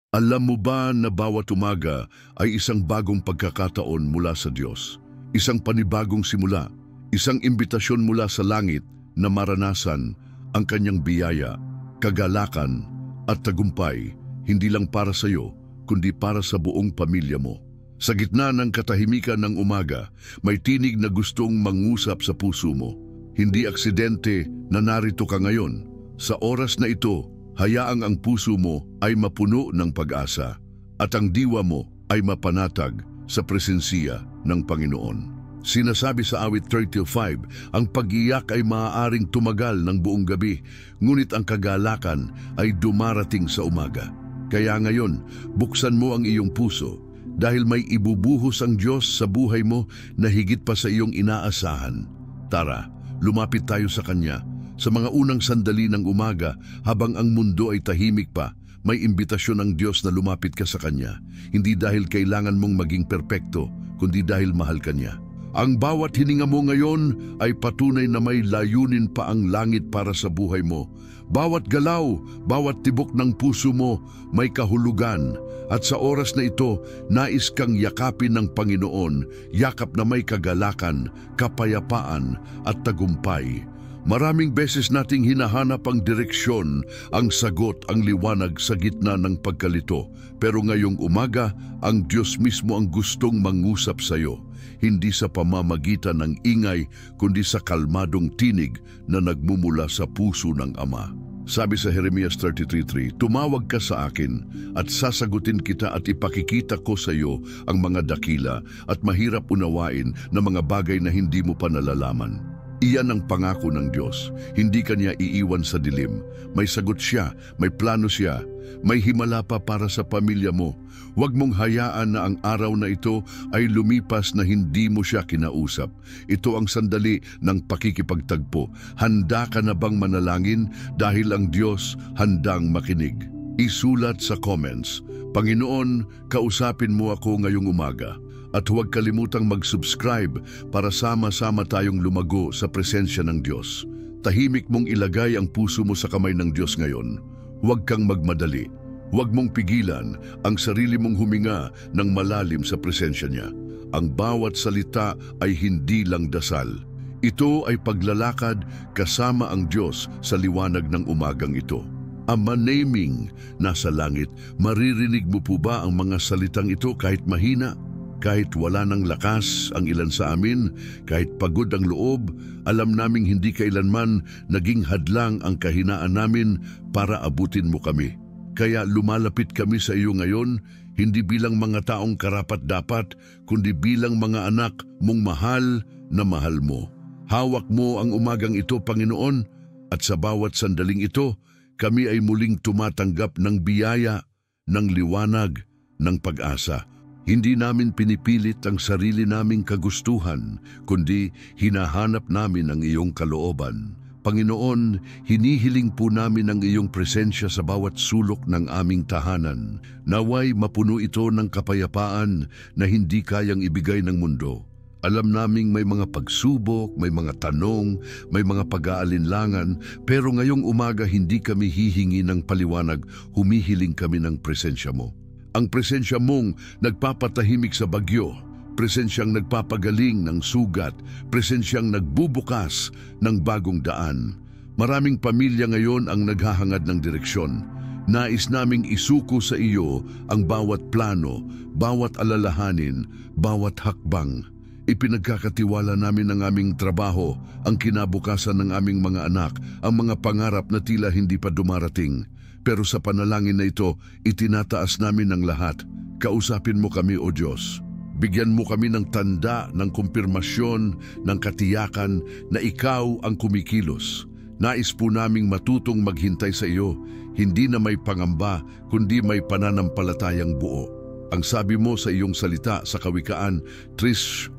Alam mo ba na bawat umaga ay isang bagong pagkakataon mula sa Diyos? Isang panibagong simula, isang imbitasyon mula sa langit na maranasan ang kanyang biyaya, kagalakan at tagumpay, hindi lang para sa iyo, kundi para sa buong pamilya mo. Sa gitna ng katahimikan ng umaga, may tinig na gustong mangusap sa puso mo. Hindi aksidente na narito ka ngayon. Sa oras na ito, hayaang ang puso mo ay mapuno ng pag-asa at ang diwa mo ay mapanatag sa presensya ng Panginoon. Sinasabi sa awit 35, ang pag-iyak ay maaaring tumagal ng buong gabi, ngunit ang kagalakan ay dumarating sa umaga. Kaya ngayon, buksan mo ang iyong puso dahil may ibubuhos ang Diyos sa buhay mo na higit pa sa iyong inaasahan. Tara, lumapit tayo sa Kanya. Sa mga unang sandali ng umaga, habang ang mundo ay tahimik pa, may imbitasyon ng Diyos na lumapit ka sa Kanya. Hindi dahil kailangan mong maging perpekto, kundi dahil mahal ka Niya. Ang bawat hininga mo ngayon ay patunay na may layunin pa ang langit para sa buhay mo. Bawat galaw, bawat tibok ng puso mo may kahulugan. At sa oras na ito, nais kang yakapin ng Panginoon, yakap na may kagalakan, kapayapaan at tagumpay. Maraming beses nating hinahanap ang direksyon, ang sagot, ang liwanag sa gitna ng pagkalito. Pero ngayong umaga, ang Diyos mismo ang gustong mangusap sa iyo. Hindi sa pamamagitan ng ingay, kundi sa kalmadong tinig na nagmumula sa puso ng Ama. Sabi sa Jeremias 33:3, tumawag ka sa akin at sasagutin kita at ipakikita ko sa iyo ang mga dakila at mahirap unawain na mga bagay na hindi mo pa nalalaman. Iyan ang pangako ng Diyos. Hindi Kanya iiwan sa dilim. May sagot Siya, may plano Siya, may himala pa para sa pamilya mo. Huwag mong hayaan na ang araw na ito ay lumipas na hindi mo Siya kinausap. Ito ang sandali ng pakikipagtagpo. Handa ka na bang manalangin dahil ang Diyos handang makinig? Isulat sa comments, Panginoon, kausapin mo ako ngayong umaga. At huwag kalimutang mag-subscribe para sama-sama tayong lumago sa presensya ng Diyos. Tahimik mong ilagay ang puso mo sa kamay ng Diyos ngayon. Huwag kang magmadali. Huwag mong pigilan ang sarili mong huminga ng malalim sa presensya niya. Ang bawat salita ay hindi lang dasal. Ito ay paglalakad kasama ang Diyos sa liwanag ng umagang ito. Ama naming nasa langit, maririnig mo po ba ang mga salitang ito kahit mahina? Kahit wala ng lakas ang ilan sa amin, kahit pagod ang loob, alam naming hindi kailanman naging hadlang ang kahinaan namin para abutin mo kami. Kaya lumalapit kami sa iyo ngayon, hindi bilang mga taong karapat-dapat, kundi bilang mga anak mong mahal na mahal mo. Hawak mo ang umagang ito, Panginoon, at sa bawat sandaling ito, kami ay muling tumatanggap ng biyaya, ng liwanag, ng pag-asa. Hindi namin pinipilit ang sarili naming kagustuhan, kundi hinahanap namin ang iyong kalooban. Panginoon, hinihiling po namin ang iyong presensya sa bawat sulok ng aming tahanan. Naway mapuno ito ng kapayapaan na hindi kayang ibigay ng mundo. Alam naming may mga pagsubok, may mga tanong, may mga pag-aalinlangan, pero ngayong umaga hindi kami hihingi ng paliwanag, humihiling kami ng presensya mo. Ang presensya mong nagpapatahimik sa bagyo, presensyang nagpapagaling ng sugat, presensyang nagbubukas ng bagong daan. Maraming pamilya ngayon ang naghahangad ng direksyon. Nais naming isuko sa iyo ang bawat plano, bawat alalahanin, bawat hakbang. Ipinagkakatiwala namin ang aming trabaho, ang kinabukasan ng aming mga anak, ang mga pangarap na tila hindi pa dumarating. Pero sa panalangin na ito, itinataas namin ang lahat. Kausapin mo kami, O Diyos. Bigyan mo kami ng tanda, ng kumpirmasyon, ng katiyakan na Ikaw ang kumikilos. Nais po naming matutong maghintay sa iyo, hindi na may pangamba, kundi may pananampalatayang buo. Ang sabi mo sa iyong salita sa Kawikaan 3:6,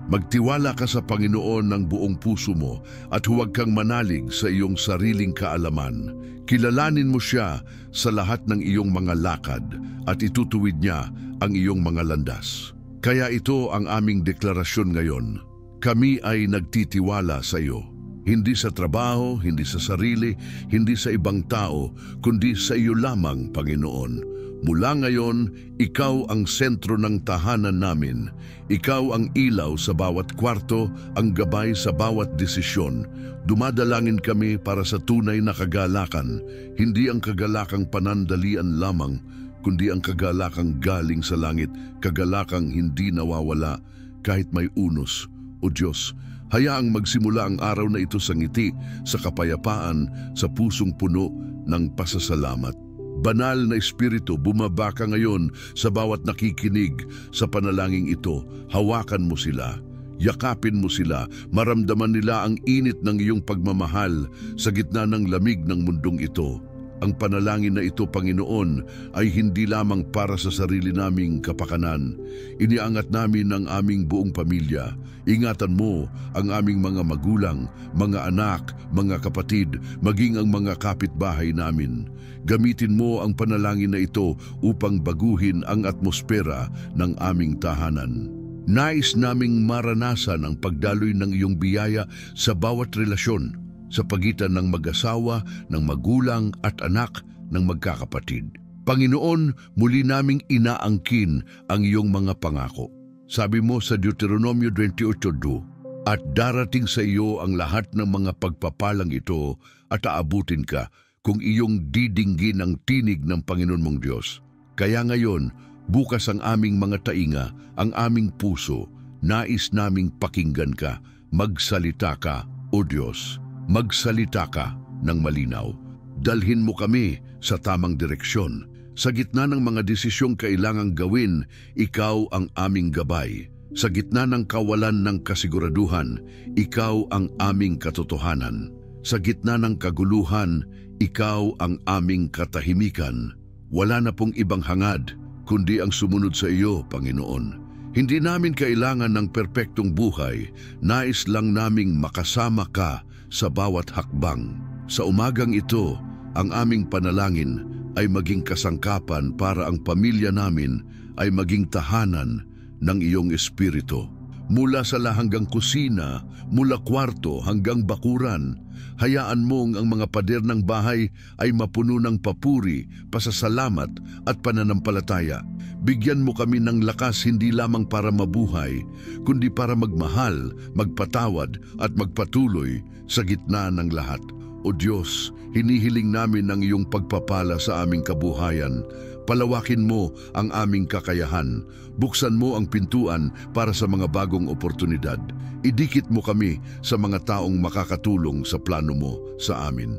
magtiwala ka sa Panginoon ng buong puso mo at huwag kang manalig sa iyong sariling kaalaman. Kilalanin mo Siya sa lahat ng iyong mga lakad at itutuwid Niya ang iyong mga landas. Kaya ito ang aming deklarasyon ngayon. Kami ay nagtitiwala sa iyo. Hindi sa trabaho, hindi sa sarili, hindi sa ibang tao, kundi sa iyo lamang, Panginoon. Mula ngayon, ikaw ang sentro ng tahanan namin. Ikaw ang ilaw sa bawat kwarto, ang gabay sa bawat desisyon. Dumadalangin kami para sa tunay na kagalakan, hindi ang kagalakang panandalian lamang, kundi ang kagalakang galing sa langit, kagalakang hindi nawawala kahit may unos. O Diyos, hayaang magsimula ang araw na ito sa ngiti, sa kapayapaan, sa pusong puno ng pasasalamat. Banal na Espiritu, bumaba ka ngayon sa bawat nakikinig sa panalangin ito. Hawakan mo sila, yakapin mo sila, maramdaman nila ang init ng iyong pagmamahal sa gitna ng lamig ng mundong ito. Ang panalangin na ito, Panginoon, ay hindi lamang para sa sarili naming kapakanan. Iniangat namin ang aming buong pamilya. Ingatan mo ang aming mga magulang, mga anak, mga kapatid, maging ang mga kapitbahay namin. Gamitin mo ang panalangin na ito upang baguhin ang atmosfera ng aming tahanan. Nais naming maranasan ang pagdaloy ng iyong biyaya sa bawat relasyon, sa pagitan ng mag-asawa, ng magulang at anak, ng magkakapatid. Panginoon, muli naming inaangkin ang iyong mga pangako. Sabi mo sa Deuteronomio 28:2, at darating sa iyo ang lahat ng mga pagpapalang ito at aabutin ka kung iyong didinggin ang tinig ng Panginoon mong Diyos. Kaya ngayon, bukas ang aming mga tainga, ang aming puso, nais naming pakinggan ka, magsalita ka, O Diyos. Magsalita ka ng malinaw. Dalhin mo kami sa tamang direksyon. Sa gitna ng mga desisyong kailangang gawin, ikaw ang aming gabay. Sa gitna ng kawalan ng kasiguraduhan, ikaw ang aming katotohanan. Sa gitna ng kaguluhan, ikaw ang aming katahimikan. Wala na pong ibang hangad, kundi ang sumunod sa iyo, Panginoon. Hindi namin kailangan ng perpektong buhay, nais lang naming makasama ka sa bawat hakbang. Sa umagang ito, ang aming panalangin ay maging kasangkapan para ang pamilya namin ay maging tahanan ng iyong Espiritu. Mula sala hanggang kusina, mula kwarto hanggang bakuran, hayaan mong ang mga pader ng bahay ay mapuno ng papuri, pasasalamat at pananampalataya. Bigyan mo kami ng lakas hindi lamang para mabuhay, kundi para magmahal, magpatawad at magpatuloy sa gitna ng lahat. O Diyos, hinihiling namin ang iyong pagpapala sa aming kabuhayan. Palawakin mo ang aming kakayahan. Buksan mo ang pintuan para sa mga bagong oportunidad. Idikit mo kami sa mga taong makakatulong sa plano mo sa amin.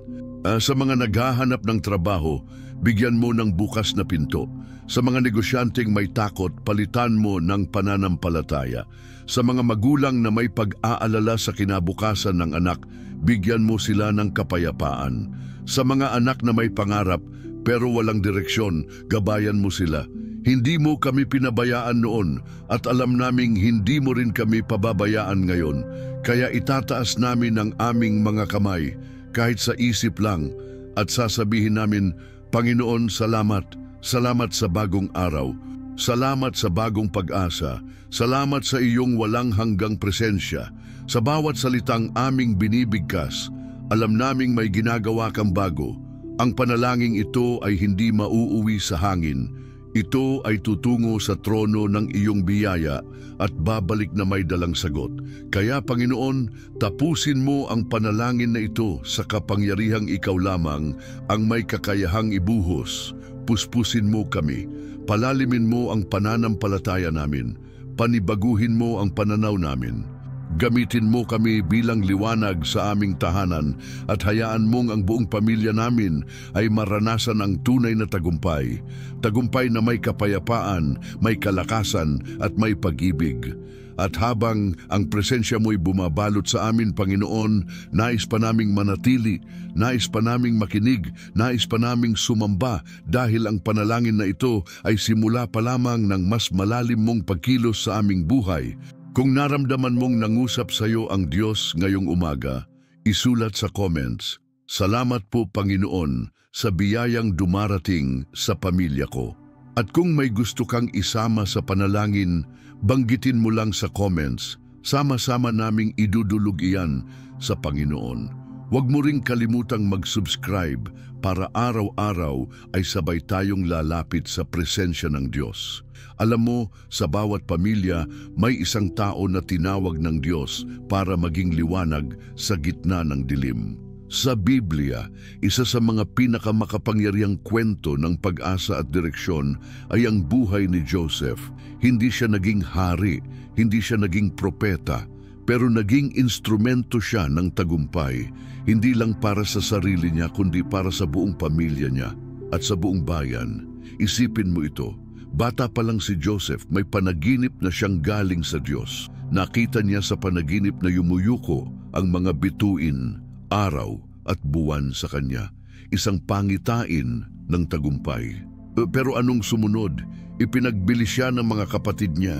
Sa mga naghahanap ng trabaho, bigyan mo ng bukas na pinto. Sa mga negosyanteng may takot, palitan mo ng pananampalataya. Sa mga magulang na may pag-aalala sa kinabukasan ng anak, bigyan mo sila ng kapayapaan. Sa mga anak na may pangarap pero walang direksyon, gabayan mo sila. Hindi mo kami pinabayaan noon at alam naming hindi mo rin kami pababayaan ngayon. Kaya itataas namin ang aming mga kamay kahit sa isip lang at sasabihin namin, Panginoon, salamat. Salamat sa bagong araw. Salamat sa bagong pag-asa. Salamat sa iyong walang hanggang presensya. Sa bawat salitang aming binibigkas, alam naming may ginagawa kang bago. Ang panalangin ito ay hindi mauuwi sa hangin. Ito ay tutungo sa trono ng iyong biyaya at babalik na may dalang sagot. Kaya Panginoon, tapusin mo ang panalangin na ito sa kapangyarihang ikaw lamang ang may kakayahang ibuhos. Puspusin mo kami, palalimin mo ang pananampalataya namin, panibaguhin mo ang pananaw namin. Gamitin mo kami bilang liwanag sa aming tahanan at hayaan mong ang buong pamilya namin ay maranasan ang tunay na tagumpay. Tagumpay na may kapayapaan, may kalakasan at may pag-ibig. At habang ang presensya mo'y bumabalot sa amin, Panginoon, nais pa naming manatili, nais pa naming makinig, nais pa naming sumamba dahil ang panalangin na ito ay simula pa lamang ng mas malalim mong pagkilos sa aming buhay. Kung naramdaman mong nangusap sa iyo ang Diyos ngayong umaga, isulat sa comments, Salamat po Panginoon sa biyayang dumarating sa pamilya ko. At kung may gusto kang isama sa panalangin, banggitin mo lang sa comments. Sama-sama naming idudulog iyan sa Panginoon. Huwag mo ring kalimutang mag-subscribe para araw-araw ay sabay tayong lalapit sa presensya ng Diyos. Alam mo, sa bawat pamilya, may isang tao na tinawag ng Diyos para maging liwanag sa gitna ng dilim. Sa Biblia, isa sa mga pinakamakapangyarihang kwento ng pag-asa at direksyon ay ang buhay ni Joseph. Hindi siya naging hari, hindi siya naging propeta, pero naging instrumento siya ng tagumpay, hindi lang para sa sarili niya kundi para sa buong pamilya niya at sa buong bayan. Isipin mo ito, bata pa lang si Joseph, may panaginip na siyang galing sa Diyos. Nakita niya sa panaginip na yumuyuko ang mga bituin, araw at buwan sa kanya, isang pangitain ng tagumpay. Pero anong sumunod? Ipinagbili siya ng mga kapatid niya.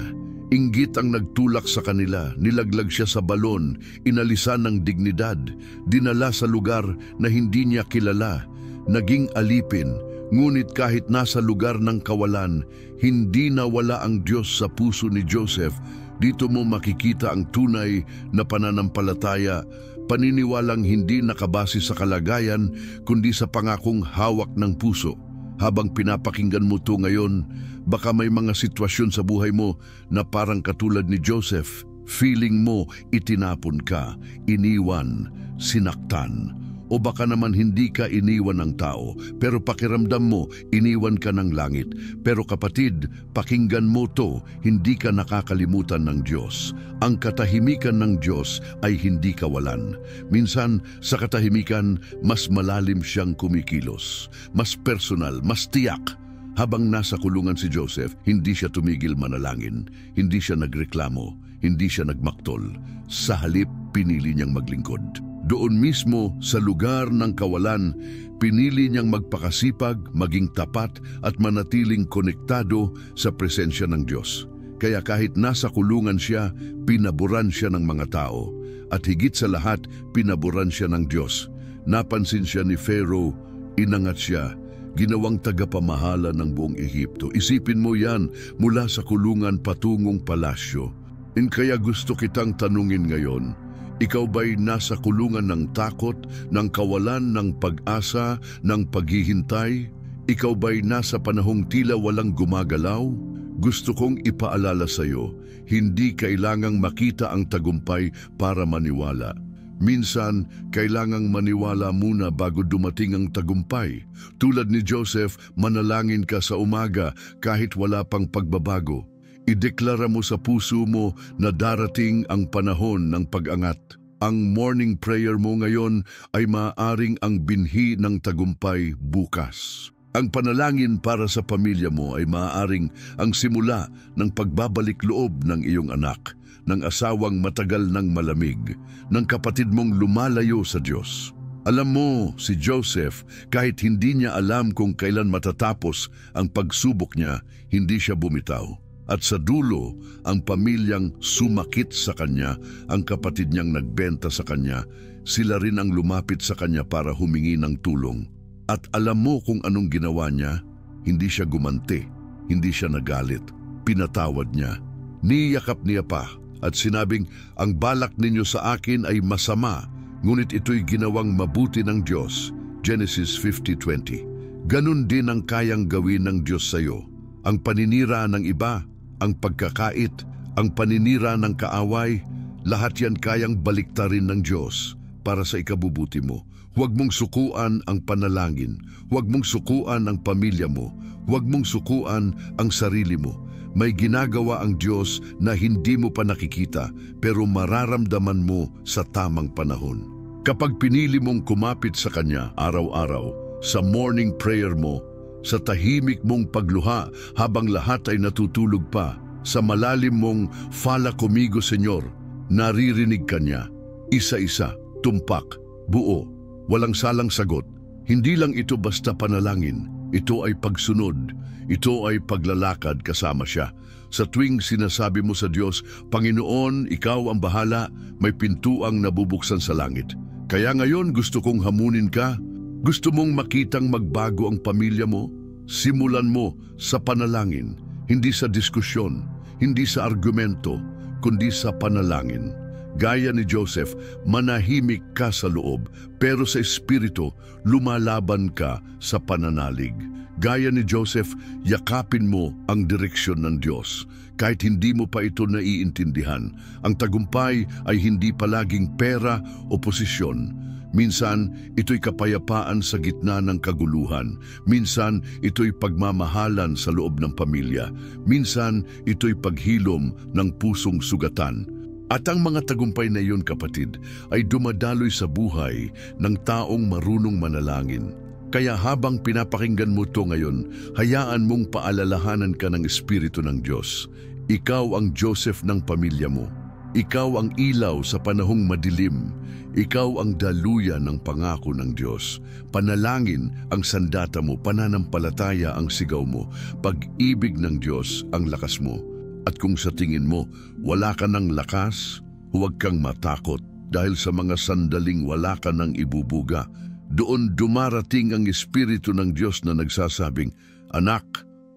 Inggit ang nagtulak sa kanila, nilaglag siya sa balon, inalisan ng dignidad, dinala sa lugar na hindi niya kilala, naging alipin, ngunit kahit nasa lugar ng kawalan, hindi nawala ang Diyos sa puso ni Joseph. Dito mo makikita ang tunay na pananampalataya, paniniwalang hindi nakabase sa kalagayan, kundi sa pangakong hawak ng puso. Habang pinapakinggan mo ito ngayon, baka may mga sitwasyon sa buhay mo na parang katulad ni Joseph. Feeling mo itinapon ka, iniwan, sinaktan. O baka naman hindi ka iniwan ng tao, pero pakiramdam mo, iniwan ka ng langit. Pero kapatid, pakinggan mo to, hindi ka nakakalimutan ng Diyos. Ang katahimikan ng Diyos ay hindi kawalan. Minsan, sa katahimikan, mas malalim siyang kumikilos. Mas personal, mas tiyak. Habang nasa kulungan si Joseph, hindi siya tumigil manalangin. Hindi siya nagreklamo, hindi siya nagmaktol. Sa halip, pinili niyang maglingkod. Doon mismo sa lugar ng kawalan, pinili niyang magpakasipag, maging tapat at manatiling konektado sa presensya ng Diyos. Kaya kahit nasa kulungan siya, pinaburan siya ng mga tao. At higit sa lahat, pinaburan siya ng Diyos. Napansin siya ni Pharaoh, inangat siya, ginawang tagapamahala ng buong Ehipto. Isipin mo yan, mula sa kulungan patungong palasyo. Kaya gusto kitang tanungin ngayon, ikaw ba'y nasa kulungan ng takot, ng kawalan ng pag-asa, ng paghihintay? Ikaw ba'y nasa panahong tila walang gumagalaw? Gusto kong ipaalala sa iyo, hindi kailangang makita ang tagumpay para maniwala. Minsan, kailangang maniwala muna bago dumating ang tagumpay. Tulad ni Joseph, manalangin ka sa umaga kahit wala pang pagbabago. Ideklara mo sa puso mo na darating ang panahon ng pag-angat. Ang morning prayer mo ngayon ay maaaring ang binhi ng tagumpay bukas. Ang panalangin para sa pamilya mo ay maaaring ang simula ng pagbabalik loob ng iyong anak, ng asawang matagal ng malamig, ng kapatid mong lumalayo sa Diyos. Alam mo, si Joseph, kahit hindi niya alam kung kailan matatapos ang pagsubok niya, hindi siya bumitaw. At sa dulo, ang pamilyang sumakit sa kanya, ang kapatid niyang nagbenta sa kanya, sila rin ang lumapit sa kanya para humingi ng tulong. At alam mo kung anong ginawa niya? Hindi siya gumanti, hindi siya nagalit, pinatawad niya. Niyakap niya pa at sinabing, ang balak ninyo sa akin ay masama, ngunit ito'y ginawang mabuti ng Diyos. Genesis 50:20. Ganun din ang kayang gawin ng Diyos sa iyo. Ang paninira ng iba, ang pagkakait, ang paninira ng kaaway, lahat yan kayang baliktarin ng Diyos para sa ikabubuti mo. Huwag mong sukuan ang panalangin, huwag mong sukuan ang pamilya mo, huwag mong sukuan ang sarili mo. May ginagawa ang Diyos na hindi mo pa nakikita pero mararamdaman mo sa tamang panahon. Kapag pinili mong kumapit sa Kanya araw-araw, sa morning prayer mo, sa tahimik mong pagluha habang lahat ay natutulog pa, sa malalim mong "Fala conmigo, Señor", naririnig ka niya. Isa-isa, tumpak, buo, walang salang sagot. Hindi lang ito basta panalangin, ito ay pagsunod, ito ay paglalakad kasama siya. Sa tuwing sinasabi mo sa Diyos, "Panginoon, Ikaw ang bahala", may pintuang nabubuksan sa langit. Kaya ngayon gusto kong hamunin ka. Gusto mong makitang magbago ang pamilya mo? Simulan mo sa panalangin, hindi sa diskusyon, hindi sa argumento, kundi sa panalangin. Gaya ni Joseph, manahimik ka sa loob, pero sa espiritu, lumalaban ka sa pananalig. Gaya ni Joseph, yakapin mo ang direksyon ng Diyos. Kahit hindi mo pa ito naiintindihan, ang tagumpay ay hindi palaging pera o posisyon. Minsan, ito'y kapayapaan sa gitna ng kaguluhan. Minsan, ito'y pagmamahalan sa loob ng pamilya. Minsan, ito'y paghilom ng pusong sugatan. At ang mga tagumpay na iyon, kapatid, ay dumadaloy sa buhay ng taong marunong manalangin. Kaya habang pinapakinggan mo ito ngayon, hayaan mong paalalahanan ka ng Espiritu ng Diyos. Ikaw ang Joseph ng pamilya mo. Ikaw ang ilaw sa panahong madilim. Ikaw ang daluyan ng pangako ng Diyos. Panalangin ang sandata mo, pananampalataya ang sigaw mo, pag-ibig ng Diyos ang lakas mo. At kung sa tingin mo, wala ka ng lakas, huwag kang matakot dahil sa mga sandaling wala ka ng ibubuga. Doon dumarating ang Espiritu ng Diyos na nagsasabing, "Anak,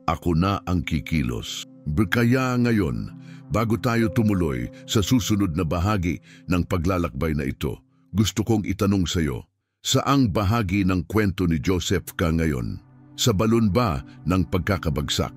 ako na ang kikilos." Kaya ngayon, bago tayo tumuloy sa susunod na bahagi ng paglalakbay na ito, gusto kong itanong sa iyo, saang bahagi ng kwento ni Joseph ka ngayon? Sa balon ba ng pagkakabagsak?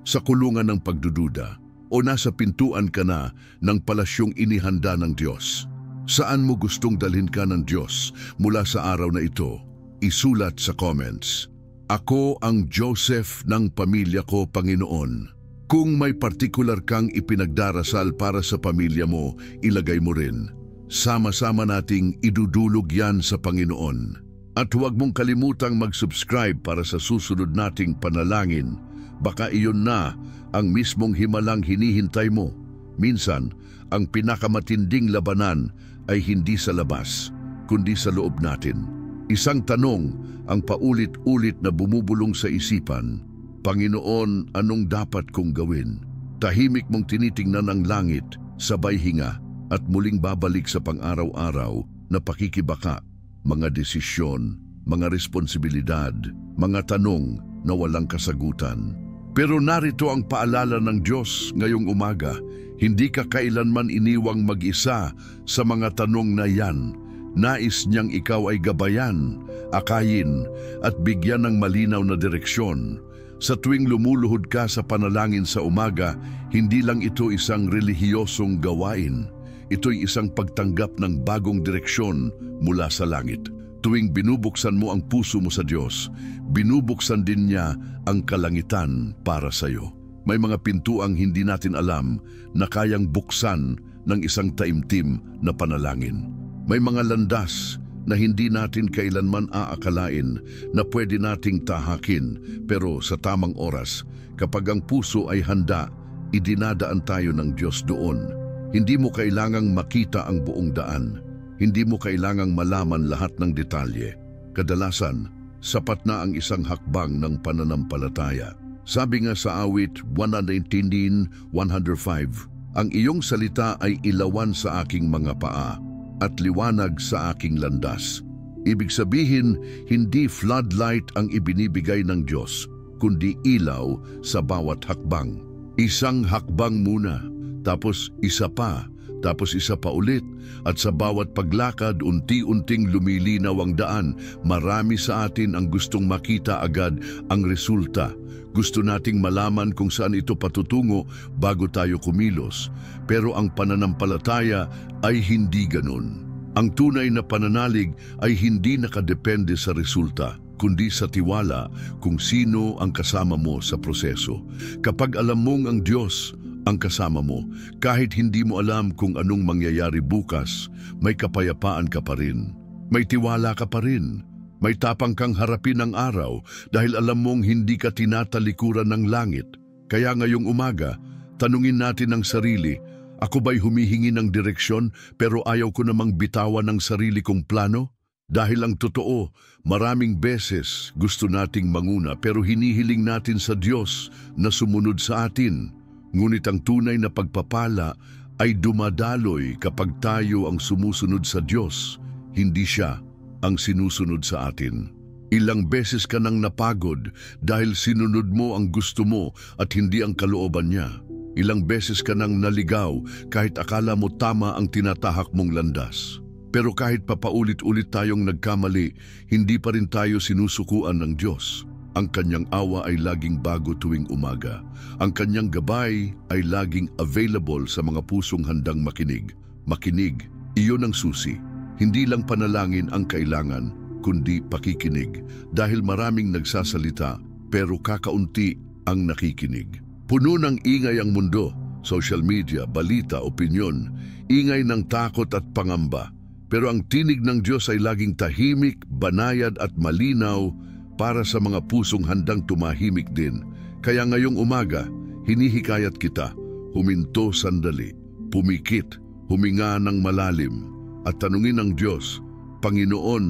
Sa kulungan ng pagdududa? O nasa pintuan ka na ng palasyong inihanda ng Diyos? Saan mo gustong dalhin ka ng Diyos mula sa araw na ito? Isulat sa comments. Ako ang Joseph ng pamilya ko, Panginoon. Kung may partikular kang ipinagdarasal para sa pamilya mo, ilagay mo rin. Sama-sama nating idudulog yan sa Panginoon. At huwag mong kalimutang mag-subscribe para sa susunod nating panalangin. Baka iyon na ang mismong himalang hinihintay mo. Minsan, ang pinakamatinding labanan ay hindi sa labas, kundi sa loob natin. Isang tanong ang paulit-ulit na bumubulong sa isipan, Panginoon, anong dapat kong gawin? Tahimik mong tinitingnan ang langit, sabay hinga, at muling babalik sa pang-araw-araw na pakikibaka, mga desisyon, mga responsibilidad, mga tanong na walang kasagutan. Pero narito ang paalala ng Diyos ngayong umaga, hindi ka kailanman iniwang mag-isa sa mga tanong na yan. Nais niyang ikaw ay gabayan, akayin, at bigyan ng malinaw na direksyon. Sa tuwing lumuluhod ka sa panalangin sa umaga, hindi lang ito isang relihiyosong gawain. Ito'y isang pagtanggap ng bagong direksyon mula sa langit. Tuwing binubuksan mo ang puso mo sa Diyos, binubuksan din niya ang kalangitan para sa iyo. May mga pintuang hindi natin alam na kayang buksan ng isang taimtim na panalangin. May mga landas na hindi natin kailanman aakalain na pwede nating tahakin, pero sa tamang oras, kapag ang puso ay handa, idinadaan tayo ng Diyos doon. Hindi mo kailangang makita ang buong daan. Hindi mo kailangang malaman lahat ng detalye. Kadalasan, sapat na ang isang hakbang ng pananampalataya. Sabi nga sa awit 119:105, ang iyong salita ay ilawan sa aking mga paa at liwanag sa aking landas. Ibig sabihin, hindi floodlight ang ibinibigay ng Diyos, kundi ilaw sa bawat hakbang. Isang hakbang muna, tapos isa pa, tapos isa pa ulit, at sa bawat paglakad unti-unting lumilinaw ang daan. Marami sa atin ang gustong makita agad ang resulta. Gusto nating malaman kung saan ito patutungo bago tayo kumilos. Pero ang pananampalataya ay hindi ganun. Ang tunay na pananalig ay hindi nakadepende sa resulta, kundi sa tiwala kung sino ang kasama mo sa proseso. Kapag alam mong ang Diyos ang kasama mo, kahit hindi mo alam kung anong mangyayari bukas, may kapayapaan ka pa rin. May tiwala ka pa rin. May tapang kang harapin ang araw dahil alam mong hindi ka tinatalikuran ng langit. Kaya ngayong umaga, tanungin natin ang sarili, ako ba'y humihingi ng direksyon pero ayaw ko namang bitawan ng sarili kong plano? Dahil ang totoo, maraming beses gusto nating manguna pero hinihiling natin sa Diyos na sumunod sa atin. Ngunit ang tunay na pagpapala ay dumadaloy kapag tayo ang sumusunod sa Diyos, hindi siya ang sinusunod sa atin. Ilang beses ka nang napagod dahil sinunod mo ang gusto mo at hindi ang kalooban niya. Ilang beses ka nang naligaw kahit akala mo tama ang tinatahak mong landas. Pero kahit papaulit-ulit tayong nagkamali, hindi pa rin tayo sinusukuan ng Diyos. Ang kanyang awa ay laging bago tuwing umaga. Ang kanyang gabay ay laging available sa mga pusong handang makinig. Makinig, iyon ang susi. Hindi lang panalangin ang kailangan, kundi pakikinig. Dahil maraming nagsasalita, pero kakaunti ang nakikinig. Puno ng ingay ang mundo, social media, balita, opinyon, ingay ng takot at pangamba. Pero ang tinig ng Diyos ay laging tahimik, banayad at malinaw para sa mga pusong handang tumahimik din. Kaya ngayong umaga, hinihikayat kita, huminto sandali, pumikit, huminga ng malalim, at tanungin ng Diyos, Panginoon,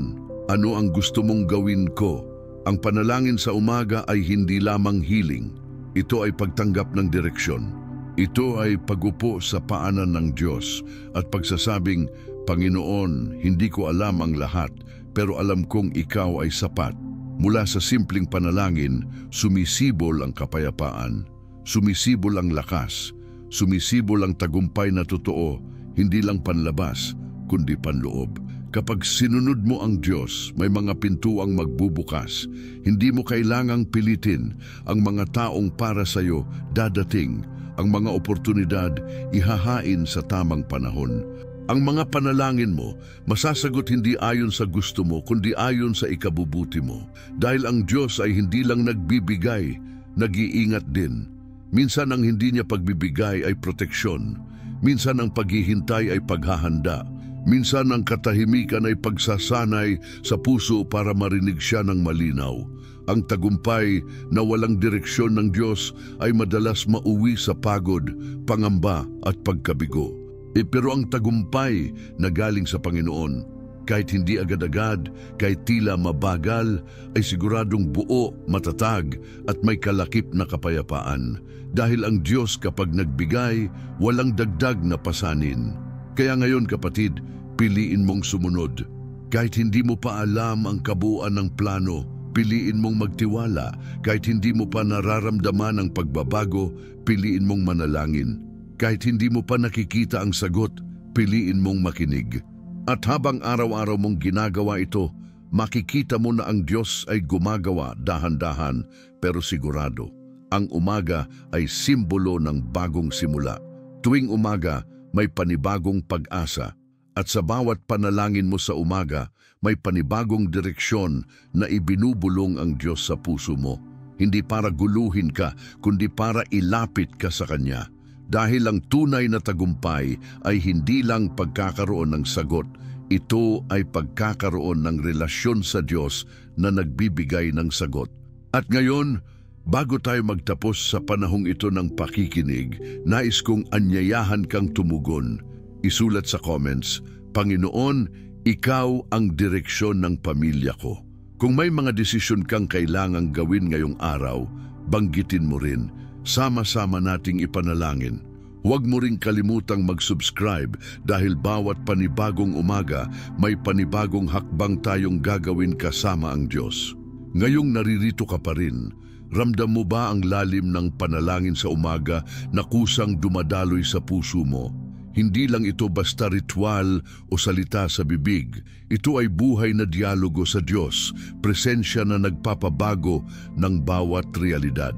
ano ang gusto mong gawin ko? Ang panalangin sa umaga ay hindi lamang healing. Ito ay pagtanggap ng direksyon. Ito ay pagupo sa paanan ng Diyos at pagsasabing, Panginoon, hindi ko alam ang lahat, pero alam kong ikaw ay sapat. Mula sa simpleng panalangin, sumisibol ang kapayapaan, sumisibol ang lakas, sumisibol ang tagumpay na totoo, hindi lang panlabas, kundi panloob. Kapag sinunod mo ang Diyos, may mga pintuang magbubukas. Hindi mo kailangang pilitin. Ang mga taong para sa iyo dadating. Ang mga oportunidad ihahain sa tamang panahon. Ang mga panalangin mo, masasagot hindi ayon sa gusto mo, kundi ayon sa ikabubuti mo. Dahil ang Diyos ay hindi lang nagbibigay, nag-iingat din. Minsan ang hindi niya pagbibigay ay proteksyon. Minsan ang paghihintay ay paghahanda. Minsan ang katahimikan ay pagsasanay sa puso para marinig siya ng malinaw. Ang tagumpay na walang direksyon ng Diyos ay madalas mauwi sa pagod, pangamba at pagkabigo. Pero ang tagumpay na galing sa Panginoon, kahit hindi agad-agad, kahit tila mabagal, ay siguradong buo, matatag at may kalakip na kapayapaan. Dahil ang Diyos kapag nagbigay, walang dagdag na pasanin. Kaya ngayon kapatid, piliin mong sumunod. Kahit hindi mo pa alam ang kabuuan ng plano, piliin mong magtiwala. Kahit hindi mo pa nararamdaman ang pagbabago, piliin mong manalangin. Kahit hindi mo pa nakikita ang sagot, piliin mong makinig. At habang araw-araw mong ginagawa ito, makikita mo na ang Diyos ay gumagawa dahan-dahan pero sigurado. Ang umaga ay simbolo ng bagong simula. Tuwing umaga, may panibagong pag-asa. At sa bawat panalangin mo sa umaga, may panibagong direksyon na ibinubulong ang Diyos sa puso mo. Hindi para guluhin ka, kundi para ilapit ka sa Kanya. Dahil ang tunay na tagumpay ay hindi lang pagkakaroon ng sagot, ito ay pagkakaroon ng relasyon sa Diyos na nagbibigay ng sagot. At ngayon, bago tayo magtapos sa panahong ito ng pakikinig, nais kong anyayahan kang tumugon. Isulat sa comments, Panginoon, ikaw ang direksyon ng pamilya ko. Kung may mga desisyon kang kailangang gawin ngayong araw, banggitin mo rin. Sama-sama nating ipanalangin. Huwag mo ring kalimutang mag-subscribe dahil bawat panibagong umaga may panibagong hakbang tayong gagawin kasama ang Diyos. Ngayong naririto ka pa rin, ramdam mo ba ang lalim ng panalangin sa umaga na kusang dumadaloy sa puso mo? Hindi lang ito basta ritual o salita sa bibig. Ito ay buhay na dialogo sa Diyos, presensya na nagpapabago ng bawat realidad.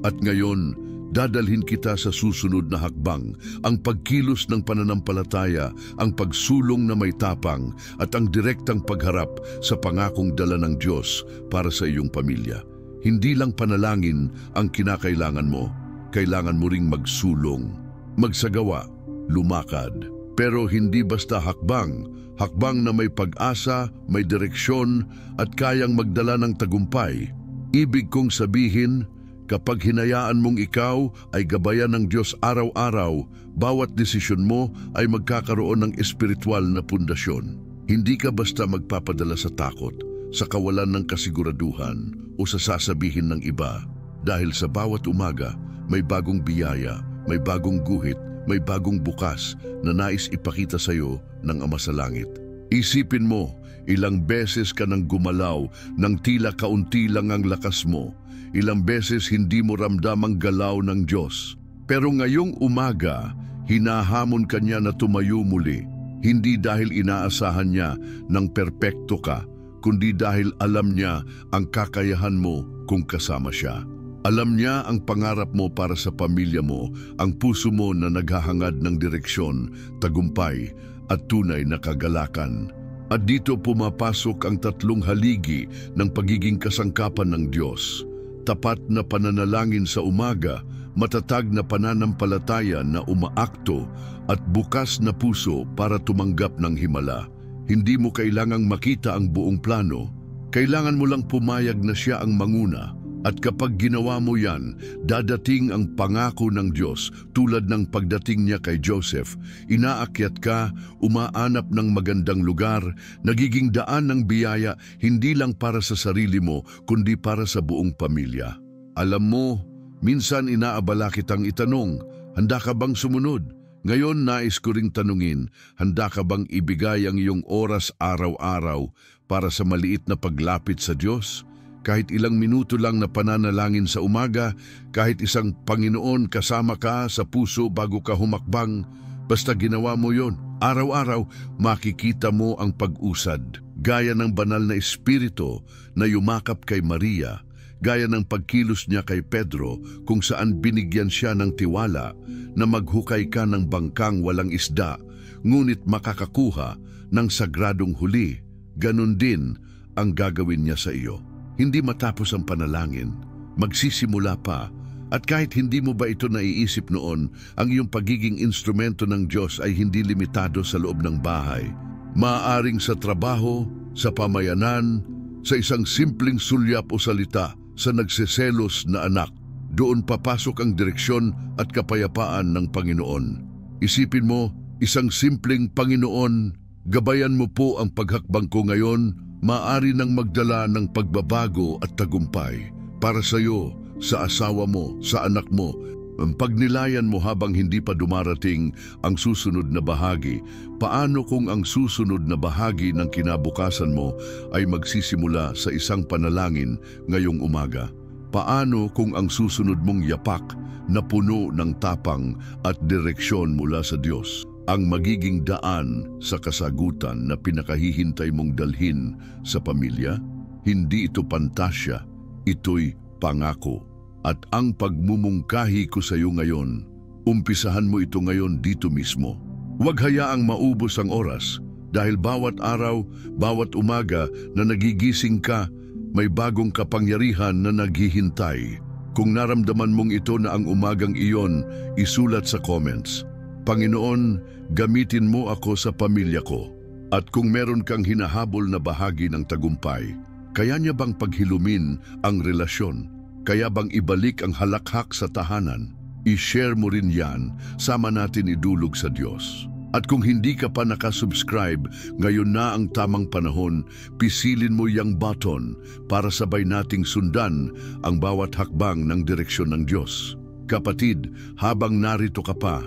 At ngayon, dadalhin kita sa susunod na hakbang, ang pagkilos ng pananampalataya, ang pagsulong na may tapang, at ang direktang pagharap sa pangakong dala ng Diyos para sa iyong pamilya. Hindi lang panalangin ang kinakailangan mo, kailangan mo ring magsulong, magsagawa, lumakad. Pero hindi basta hakbang, hakbang na may pag-asa, may direksyon, at kayang magdala ng tagumpay. Ibig kong sabihin, kapag hinayaan mong ikaw ay gabayan ng Diyos araw-araw, bawat desisyon mo ay magkakaroon ng espiritual na pundasyon. Hindi ka basta magpapadala sa takot, sa kawalan ng kasiguraduhan o sa sasabihin ng iba. Dahil sa bawat umaga, may bagong biyaya, may bagong guhit, may bagong bukas na nais ipakita sa iyo ng Ama sa Langit. Isipin mo, ilang beses ka nang gumalaw nang tila kaunti lang ang lakas mo. Ilang beses hindi mo ramdam ang galaw ng Diyos. Pero ngayong umaga, hinahamon ka niya na tumayo muli, hindi dahil inaasahan niya ng perpekto ka, kundi dahil alam niya ang kakayahan mo kung kasama siya. Alam niya ang pangarap mo para sa pamilya mo, ang puso mo na naghahangad ng direksyon, tagumpay at tunay na kagalakan. At dito pumapasok ang tatlong haligi ng pagiging kasangkapan ng Diyos. Tapat na pananalangin sa umaga, matatag na pananampalataya na umaakto at bukas na puso para tumanggap ng himala. Hindi mo kailangang makita ang buong plano. Kailangan mo lang pumayag na siya ang manguna. At kapag ginawa mo yan, dadating ang pangako ng Diyos tulad ng pagdating niya kay Joseph. Inaakyat ka, umaanap ng magandang lugar, nagiging daan ng biyaya hindi lang para sa sarili mo, kundi para sa buong pamilya. Alam mo, minsan inaabala kitang itanong, handa ka bang sumunod? Ngayon nais ko ring tanungin, handa ka bang ibigay ang iyong oras araw-araw para sa maliit na paglapit sa Diyos? Kahit ilang minuto lang na pananalangin sa umaga, kahit isang Panginoon kasama ka sa puso bago ka humakbang, basta ginawa mo yon, araw-araw makikita mo ang pag-usad. Gaya ng banal na espiritu na yumakap kay Maria, gaya ng pagkilos niya kay Pedro kung saan binigyan siya ng tiwala na maghukay ka ng bangkang walang isda, ngunit makakakuha ng sagradong huli. Ganon din ang gagawin niya sa iyo. Hindi matapos ang panalangin, magsisimula pa, at kahit hindi mo ba ito naiisip noon, ang iyong pagiging instrumento ng Diyos ay hindi limitado sa loob ng bahay. Maaaring sa trabaho, sa pamayanan, sa isang simpleng sulyap o salita sa nagseselos na anak. Doon papasok ang direksyon at kapayapaan ng Panginoon. Isipin mo, isang simpleng Panginoon, gabayan mo po ang paghakbang ko ngayon, maaari nang magdala ng pagbabago at tagumpay para sa iyo, sa asawa mo, sa anak mo. Ang pagnilayan mo habang hindi pa dumarating ang susunod na bahagi. Paano kung ang susunod na bahagi ng kinabukasan mo ay magsisimula sa isang panalangin ngayong umaga? Paano kung ang susunod mong yapak na puno ng tapang at direksyon mula sa Diyos ang magiging daan sa kasagutan na pinakahihintay mong dalhin sa pamilya? Hindi ito pantasya, ito'y pangako. At ang pagmumungkahi ko sa iyo ngayon, umpisahan mo ito ngayon dito mismo. Huwag hayaang maubos ang oras, dahil bawat araw, bawat umaga na nagigising ka, may bagong kapangyarihan na naghihintay. Kung naramdaman mong ito na ang umagang iyon, isulat sa comments, Panginoon, gamitin mo ako sa pamilya ko. At kung meron kang hinahabol na bahagi ng tagumpay, kaya niya bang paghilumin ang relasyon? Kaya bang ibalik ang halakhak sa tahanan? I-share mo rin yan, sama natin idulog sa Diyos. At kung hindi ka pa nakasubscribe, ngayon na ang tamang panahon, pisilin mo yung button para sabay nating sundan ang bawat hakbang ng direksyon ng Diyos. Kapatid, habang narito ka pa,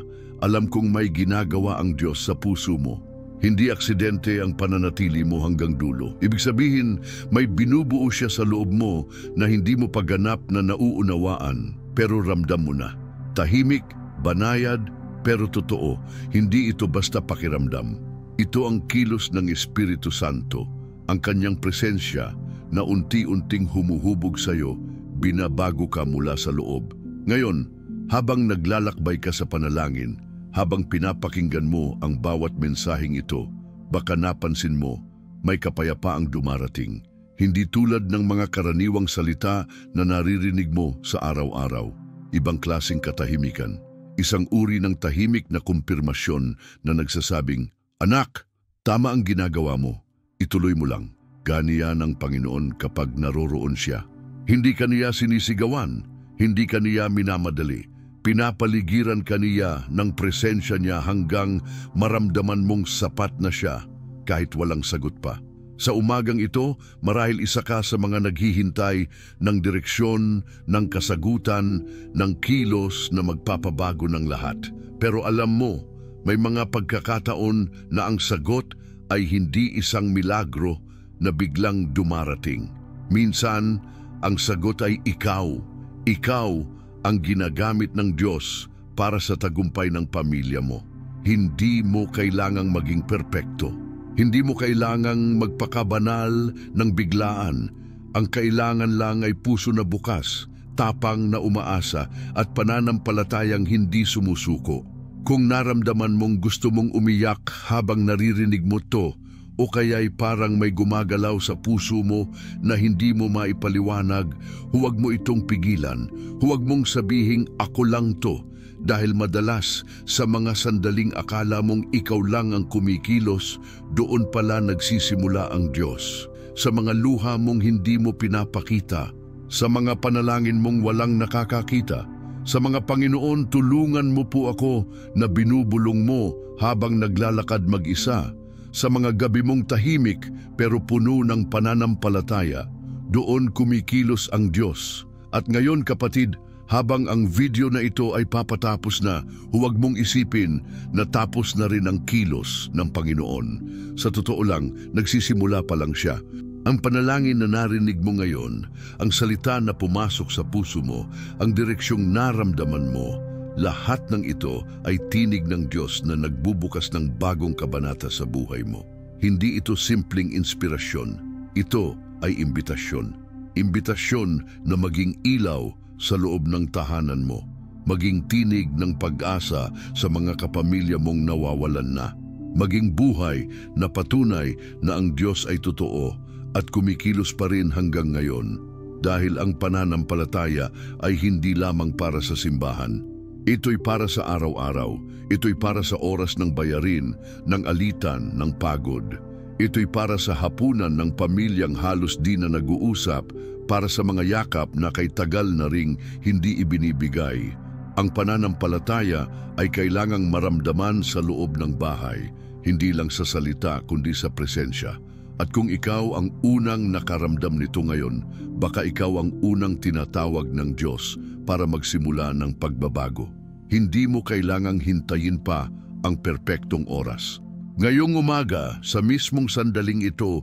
alam kong may ginagawa ang Diyos sa puso mo. Hindi aksidente ang pananatili mo hanggang dulo. Ibig sabihin, may binubuo siya sa loob mo na hindi mo paganap na nauunawaan, pero ramdam mo na. Tahimik, banayad, pero totoo. Hindi ito basta pakiramdam. Ito ang kilos ng Espiritu Santo, ang kanyang presensya na unti-unting humuhubog sa iyo, binabago ka mula sa loob. Ngayon, habang naglalakbay ka sa panalangin, habang pinapakinggan mo ang bawat mensaheng ito, baka napansin mo, may kapayapaang dumarating. Hindi tulad ng mga karaniwang salita na naririnig mo sa araw-araw. Ibang klaseng katahimikan. Isang uri ng tahimik na kumpirmasyon na nagsasabing, Anak, tama ang ginagawa mo. Ituloy mo lang. Ganiya ng Panginoon kapag naroroon siya. Hindi ka niya sinisigawan. Hindi ka niya minamadali. Pinapaligiran ka niya ng presensya niya hanggang maramdaman mong sapat na siya kahit walang sagot pa. Sa umagang ito, marahil isa ka sa mga naghihintay ng direksyon, ng kasagutan, ng kilos na magpapabago ng lahat. Pero alam mo, may mga pagkakataon na ang sagot ay hindi isang milagro na biglang dumarating. Minsan, ang sagot ay ikaw. Ikaw ang ginagamit ng Diyos para sa tagumpay ng pamilya mo. Hindi mo kailangang maging perpekto. Hindi mo kailangang magpakabanal ng biglaan. Ang kailangan lang ay puso na bukas, tapang na umaasa at pananampalatayang hindi sumusuko. Kung naramdaman mong gusto mong umiyak habang naririnig mo to, o kaya'y parang may gumagalaw sa puso mo na hindi mo maipaliwanag, huwag mo itong pigilan. Huwag mong sabihing ako lang to, dahil madalas sa mga sandaling akala mong ikaw lang ang kumikilos, doon pala nagsisimula ang Diyos. Sa mga luha mong hindi mo pinapakita, sa mga panalangin mong walang nakakakita, sa mga Panginoon, tulungan mo po ako na binubulong mo habang naglalakad mag-isa, sa mga gabi mong tahimik pero puno ng pananampalataya, doon kumikilos ang Diyos. At ngayon kapatid, habang ang video na ito ay papatapos na, huwag mong isipin na tapos na rin ang kilos ng Panginoon. Sa totoo lang, nagsisimula pa lang siya. Ang panalangin na narinig mo ngayon, ang salita na pumasok sa puso mo, ang direksyong naramdaman mo, lahat ng ito ay tinig ng Diyos na nagbubukas ng bagong kabanata sa buhay mo. Hindi ito simpleng inspirasyon. Ito ay imbitasyon. Imbitasyon na maging ilaw sa loob ng tahanan mo. Maging tinig ng pag-asa sa mga kapamilya mong nawawalan na. Maging buhay na patunay na ang Diyos ay totoo at kumikilos pa rin hanggang ngayon. Dahil ang pananampalataya ay hindi lamang para sa simbahan. Ito'y para sa araw-araw. Ito'y para sa oras ng bayarin, ng alitan, ng pagod. Ito'y para sa hapunan ng pamilyang halos di na nag-uusap, para sa mga yakap na kay tagal na ring hindi ibinibigay. Ang pananampalataya ay kailangang maramdaman sa loob ng bahay, hindi lang sa salita kundi sa presensya. At kung ikaw ang unang nakaramdam nito ngayon, baka ikaw ang unang tinatawag ng Diyos para magsimula ng pagbabago. Hindi mo kailangang hintayin pa ang perpektong oras. Ngayong umaga, sa mismong sandaling ito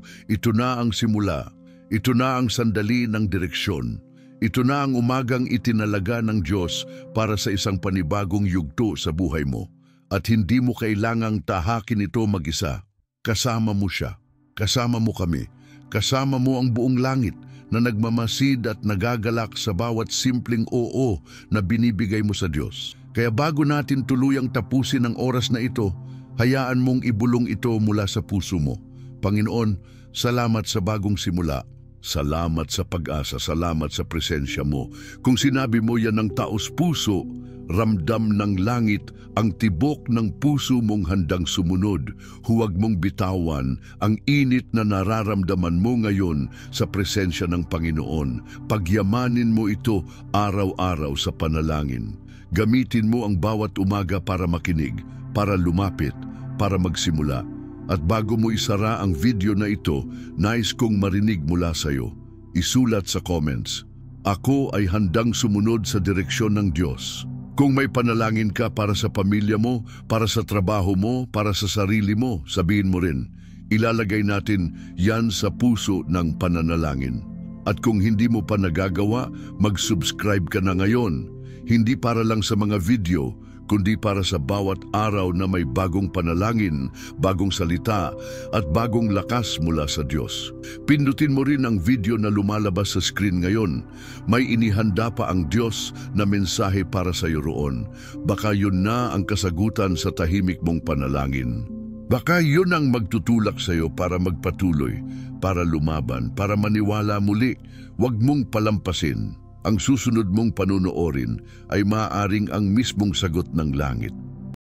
na ang simula. Ito na ang sandali ng direksyon. Ito na ang umagang itinalaga ng Diyos para sa isang panibagong yugto sa buhay mo. At hindi mo kailangang tahakin ito mag-isa. Kasama mo siya. Kasama mo kami, kasama mo ang buong langit na nagmamasid at nagagalak sa bawat simpleng oo na binibigay mo sa Diyos. Kaya bago natin tuluyang tapusin ang oras na ito, hayaan mong ibulong ito mula sa puso mo. Panginoon, salamat sa bagong simula. Salamat sa pag-asa, salamat sa presensya mo. Kung sinabi mo yan ng taos-puso, ramdam ng langit ang tibok ng puso mong handang sumunod. Huwag mong bitawan ang init na nararamdaman mo ngayon sa presensya ng Panginoon. Pagyamanin mo ito araw-araw sa panalangin. Gamitin mo ang bawat umaga para makinig, para lumapit, para magsimula. At bago mo isara ang video na ito, nais kong marinig mula sa iyo. Isulat sa comments, ako ay handang sumunod sa direksyon ng Diyos. Kung may panalangin ka para sa pamilya mo, para sa trabaho mo, para sa sarili mo, sabihin mo rin, ilalagay natin yan sa puso ng pananalangin. At kung hindi mo pa nagagawa, mag-subscribe ka na ngayon. Hindi para lang sa mga video, kundi para sa bawat araw na may bagong panalangin, bagong salita, at bagong lakas mula sa Diyos. Pindutin mo rin ang video na lumalabas sa screen ngayon. May inihanda pa ang Diyos na mensahe para sa iyo roon. Baka yun na ang kasagutan sa tahimik mong panalangin. Baka yun ang magtutulak sa iyo para magpatuloy, para lumaban, para maniwala muli. Huwag mong palampasin. Ang susunod mong panonoorin ay maaaring ang mismong sagot ng langit.